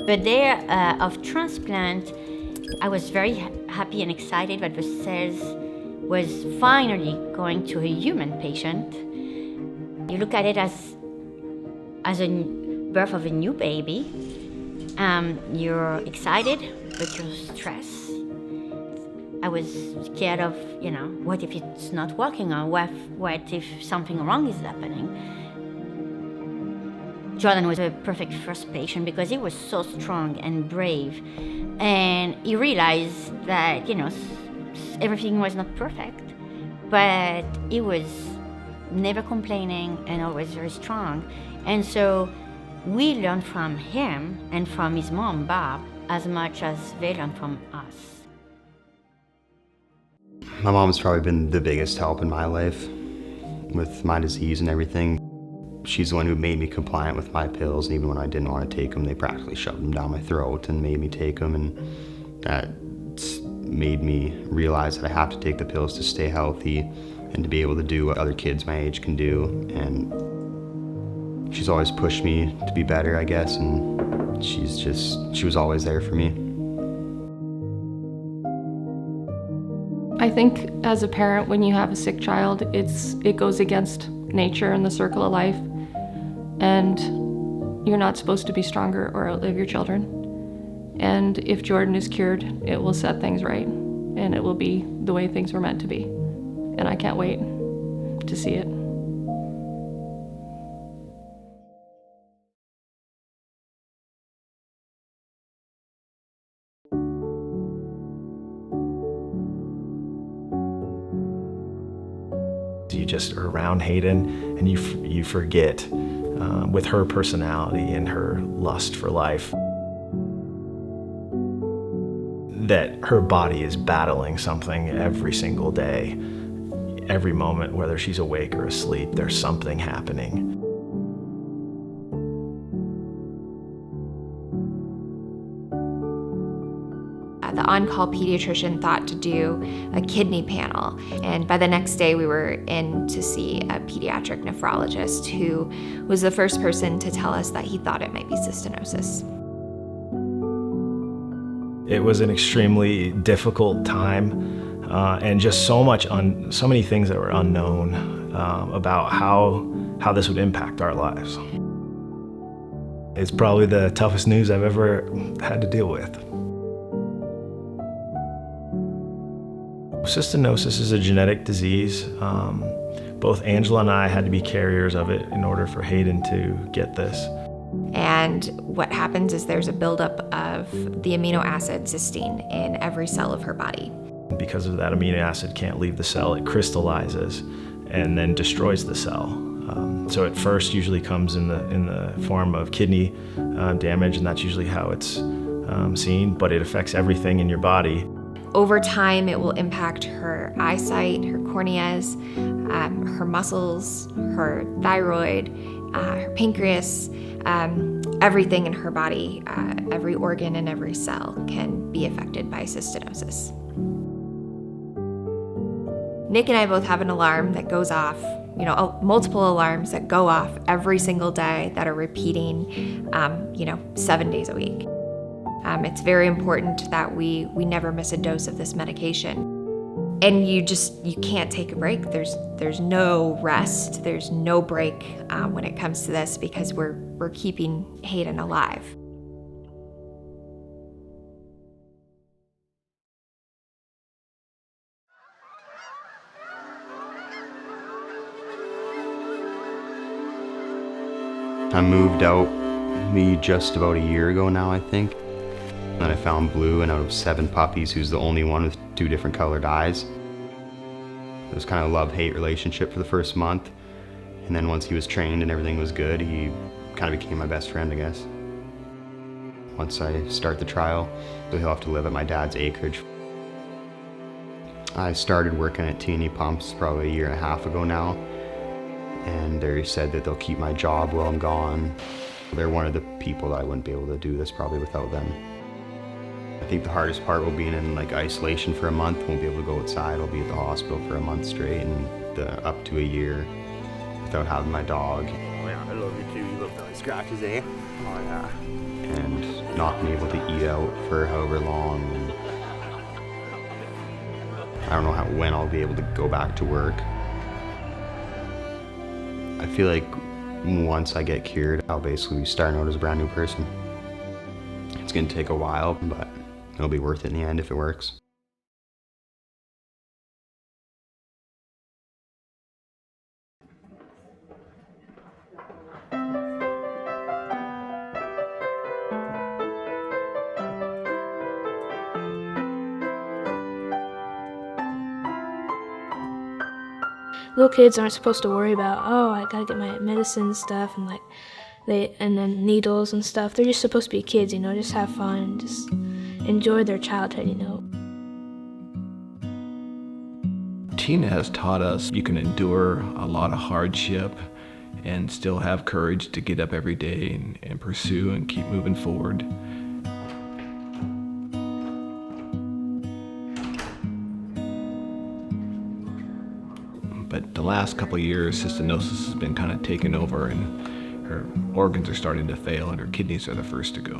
The day of transplant, I was very happy and excited that the cells was finally going to a human patient. You look at it as a birth of a new baby. You're excited, but you're stressed. I was scared of, what if it's not working, or what if something wrong is happening? Jordan was a perfect first patient because he was so strong and brave, and he realized that, everything was not perfect, but he was never complaining and always very strong. And so we learned from him and from his mom, Bob, as much as they learned from us. My mom's probably been the biggest help in my life with my disease and everything. She's the one who made me compliant with my pills, and even when I didn't want to take them, they practically shoved them down my throat and made me take them, and that made me realize that I have to take the pills to stay healthy and to be able to do what other kids my age can do. And she's always pushed me to be better, I guess, and she was always there for me. I think as a parent, when you have a sick child, it goes against nature and the circle of life, and you're not supposed to be stronger or outlive your children. And if Jordan is cured, it will set things right, and it will be the way things were meant to be. And I can't wait to see it. You just are around Hayden, and you forget with her personality and her lust for life that her body is battling something every single day. Every moment, whether she's awake or asleep, there's something happening. The on-call pediatrician thought to do a kidney panel, and by the next day we were in to see a pediatric nephrologist who was the first person to tell us that he thought it might be cystinosis. It was an extremely difficult time, and just so many things that were unknown about how this would impact our lives. It's probably the toughest news I've ever had to deal with. Cystinosis is a genetic disease. Both Angela and I had to be carriers of it in order for Hayden to get this. And what happens is there's a buildup of the amino acid cysteine in every cell of her body. Because of that amino acid can't leave the cell, it crystallizes and then destroys the cell. So it first usually comes in the form of kidney damage, and that's usually how it's seen, but it affects everything in your body. Over time, it will impact her eyesight, her corneas, her muscles, her thyroid, her pancreas, everything in her body, every organ and every cell can be affected by cystinosis. Nick and I both have an alarm that goes off, multiple alarms that go off every single day that are repeating, 7 days a week. It's very important that we never miss a dose of this medication. And you can't take a break. There's no rest, there's no break when it comes to this, because we're keeping Hayden alive. I moved out just about a year ago now, I think. Then I found Blue, and out of 7 puppies, who's the only one with 2 different colored eyes. It was kind of a love-hate relationship for the first month. And then once he was trained and everything was good, he kind of became my best friend, I guess. Once I start the trial, so he'll have to live at my dad's acreage. I started working at T&E Pumps probably a year and a half ago now. And they said that they'll keep my job while I'm gone. They're one of the people that I wouldn't be able to do this probably without them. I think the hardest part will be in isolation for a month. Won't be able to go outside. I'll be at the hospital for a month straight, and up to a year without having my dog. Oh yeah, I love you too. You look really scratches, eh? Oh yeah. And not being able to eat out for however long. And I don't know when I'll be able to go back to work. I feel like once I get cured, I'll basically be starting out as a brand new person. It's gonna take a while, but it'll be worth it in the end if it works. Little kids aren't supposed to worry about, oh, I gotta get my medicine and stuff, and and then needles and stuff. They're just supposed to be kids, just have fun and just enjoy their childhood, Tina has taught us you can endure a lot of hardship and still have courage to get up every day and pursue and keep moving forward. But the last couple of years, cystinosis has been kind of taken over, and her organs are starting to fail, and her kidneys are the first to go.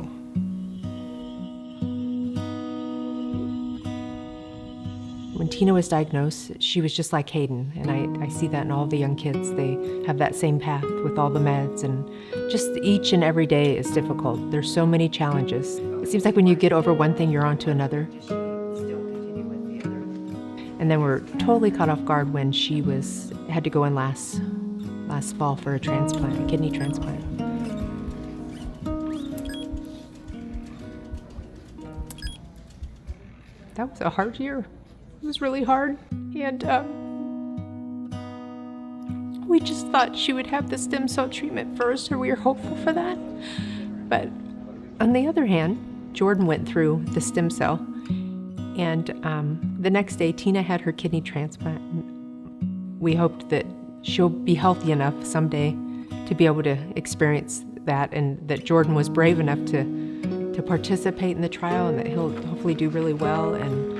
When Tina was diagnosed, she was just like Hayden, and I see that in all the young kids. They have that same path with all the meds, and just each and every day is difficult. There's so many challenges. It seems like when you get over one thing, you're on to another. And then we're totally caught off guard when she had to go in last fall for a transplant, a kidney transplant. That was a hard year. It was really hard, and we just thought she would have the stem cell treatment first, or we were hopeful for that. But on the other hand, Jordan went through the stem cell, and the next day Tina had her kidney transplant. We hoped that she'll be healthy enough someday to be able to experience that, and that Jordan was brave enough to participate in the trial, and that he'll hopefully do really well, and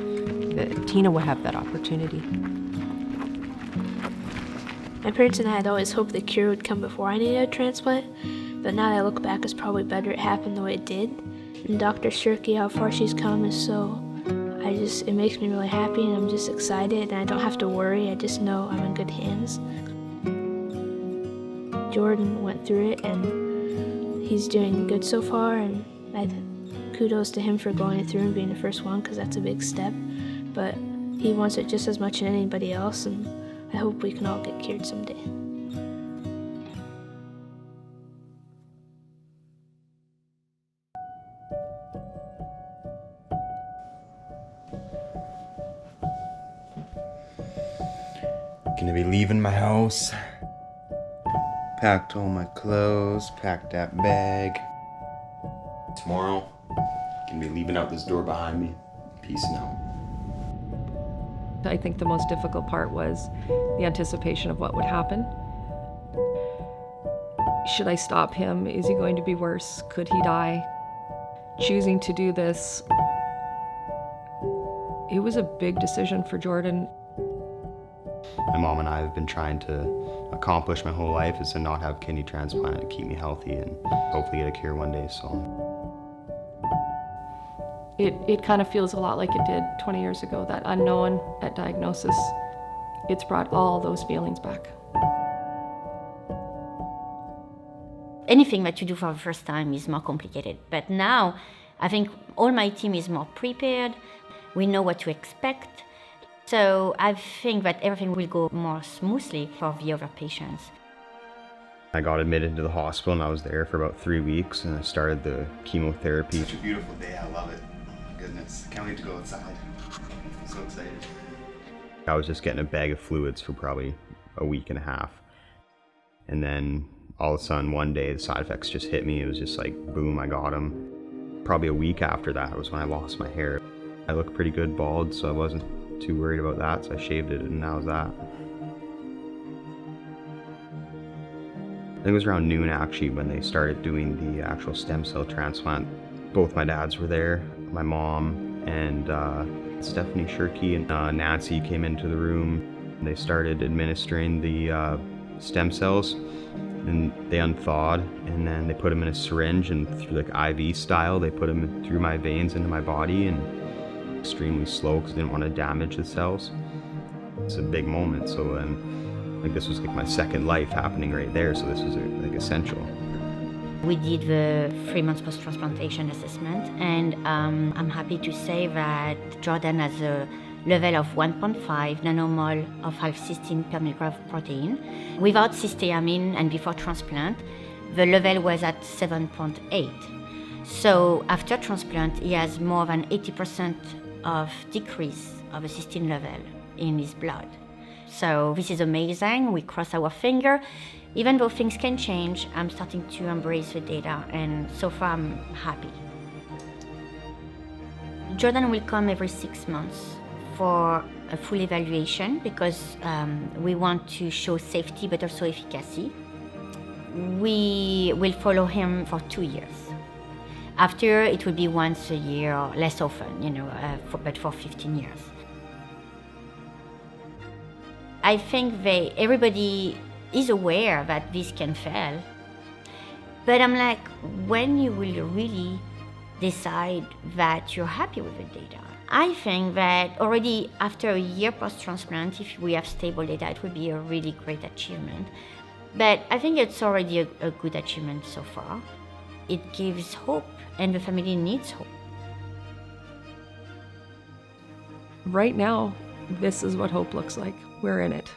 that Tina will have that opportunity. My parents and I had always hoped the cure would come before I needed a transplant, but now that I look back, it's probably better it happened the way it did. And Dr. Shirky, how far she's come is it makes me really happy, and I'm just excited, and I don't have to worry. I just know I'm in good hands. Jordan went through it, and he's doing good so far, and kudos to him for going it through and being the first one, because that's a big step. But he wants it just as much as anybody else, and I hope we can all get cured someday. Gonna be leaving my house. Packed all my clothes, packed that bag. Tomorrow, gonna be leaving out this door behind me. Peacing out. I think the most difficult part was the anticipation of what would happen. Should I stop him? Is he going to be worse? Could he die? Choosing to do this, it was a big decision for Jordan. My mom and I have been trying to accomplish my whole life is to not have kidney transplant, to keep me healthy and hopefully get a cure one day, so. It kind of feels a lot like it did 20 years ago, that unknown at diagnosis. It's brought all those feelings back. Anything that you do for the first time is more complicated. But now, I think all my team is more prepared. We know what to expect. So I think that everything will go more smoothly for the other patients. I got admitted to the hospital and I was there for about 3 weeks, and I started the chemotherapy. Such a beautiful day, I love it. Goodness, can't wait to go outside. I'm so excited. I was just getting a bag of fluids for probably a week and a half. And then all of a sudden one day the side effects just hit me. It was just like, boom, I got them. Probably a week after that was when I lost my hair. I looked pretty good bald, so I wasn't too worried about that, so I shaved it, and that was that. I think it was around noon actually when they started doing the actual stem cell transplant. Both my dads were there, my mom and Stephanie Shirky and Nancy came into the room. They started administering the stem cells, and they unthawed, and then they put them in a syringe, and through like IV style, they put them through my veins into my body, and extremely slow because they didn't want to damage the cells. It's a big moment, so like this was like my second life happening right there, so this was like essential. We did the 3 months post-transplantation assessment, and I'm happy to say that Jordan has a level of 1.5 nanomole of alpha-cysteine per milligram of protein. Without cysteamine and before transplant, the level was at 7.8. So after transplant, he has more than 80% of decrease of a cysteine level in his blood. So this is amazing. We cross our finger. Even though things can change, I'm starting to embrace the data, and so far I'm happy. Jordan will come every 6 months for a full evaluation because we want to show safety but also efficacy. We will follow him for 2 years. After, it will be once a year or less often, but for 15 years. I think everybody is aware that this can fail. But I'm like, when you will really decide that you're happy with the data? I think that already after a year post-transplant, if we have stable data, it would be a really great achievement. But I think it's already a good achievement so far. It gives hope, and the family needs hope. Right now, this is what hope looks like. We're in it.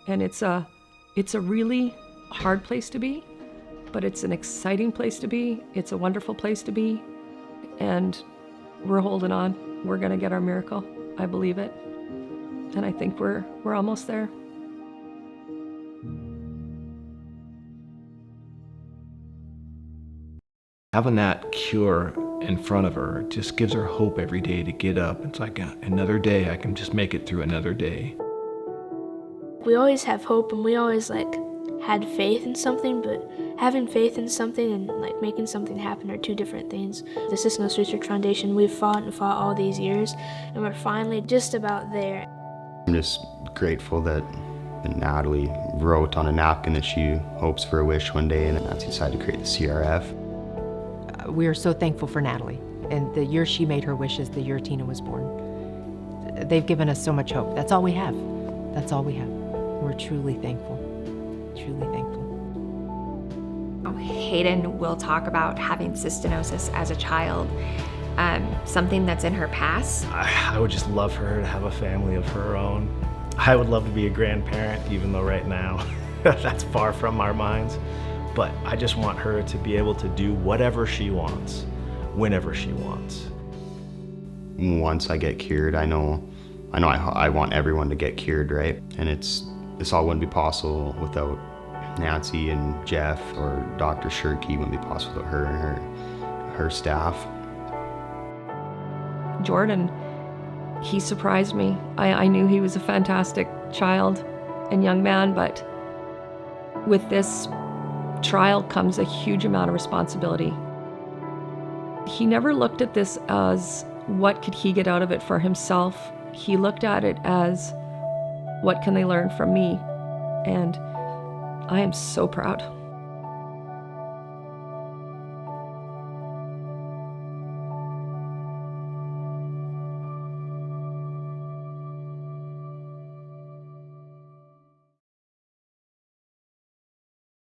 And it's a really hard place to be, but it's an exciting place to be. It's a wonderful place to be. And we're holding on. We're gonna get our miracle. I believe it. And I think we're almost there. Having that cure in front of her just gives her hope every day to get up. It's like another day. I can just make it through another day. We always have hope, and we always had faith in something, but having faith in something and making something happen are two different things. The Cystinosis Research Foundation, we've fought and fought all these years, and we're finally just about there. I'm just grateful that Natalie wrote on a napkin that she hopes for a wish one day, and then Nancy decided to create the CRF. We are so thankful for Natalie, and the year she made her wishes, the year Tina was born. They've given us so much hope. That's all we have. That's all we have. We're truly thankful. Truly thankful. Hayden will talk about having cystinosis as a child, something that's in her past. I would just love for her to have a family of her own. I would love to be a grandparent, even though right now that's far from our minds. But I just want her to be able to do whatever she wants, whenever she wants. Once I get cured, I know I want everyone to get cured, right? And this all wouldn't be possible without Nancy and Jeff, or Dr. Shirky. Wouldn't be possible without her and her staff. Jordan, he surprised me. I knew he was a fantastic child and young man, but with this trial comes a huge amount of responsibility. He never looked at this as what could he get out of it for himself. He looked at it as what can they learn from me, and I am so proud.